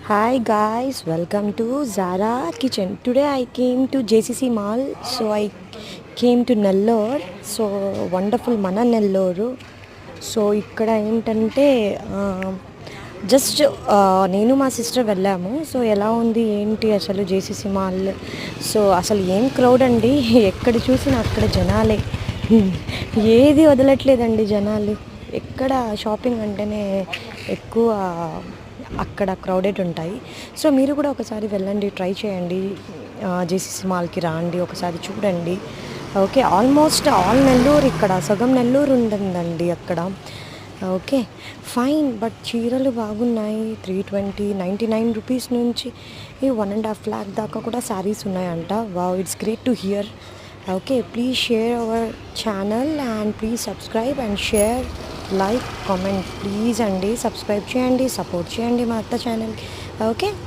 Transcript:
Hi guys, welcome to Zara Kitchen. Today I came to JCC Mall, so I came to Nellore. So wonderful mana Nellore. So ఇక్కడ ఏంటంటే just నేను మా sister వెళ్ళాము. So ఎలా ఉంది ఏంటి అసలు జేసీసీ మాల్. సో అసలు ఏం క్రౌడ్ అండి, ఎక్కడ చూసినా అక్కడ జనాలే, ఏది వదలట్లేదండి జనాలు. ఎక్కడ షాపింగ్ అంటేనే ఎక్కువ అక్కడ క్రౌడెడ్ ఉంటాయి. సో మీరు కూడా ఒకసారి వెళ్ళండి, ట్రై చేయండి, జేసీసీ మాల్కి రాండి, ఒకసారి చూడండి. ఓకే, ఆల్మోస్ట్ ఆల్ నెల్లూరు, ఇక్కడ సగం నెల్లూరు ఉంటుందండి అక్కడ. ఓకే ఫైన్, బట్ చీరలు బాగున్నాయి. 320, 99 రూపీస్ నుంచి 1.5 lakh దాకా కూడా శారీస్ ఉన్నాయంట. Wow, it's great to hear. Okay, please share our channel and please subscribe and share, like, comment please అండి. సబ్స్క్రైబ్ చేయండి, సపోర్ట్ చేయండి మా అత్త ఛానల్కి. ఓకే.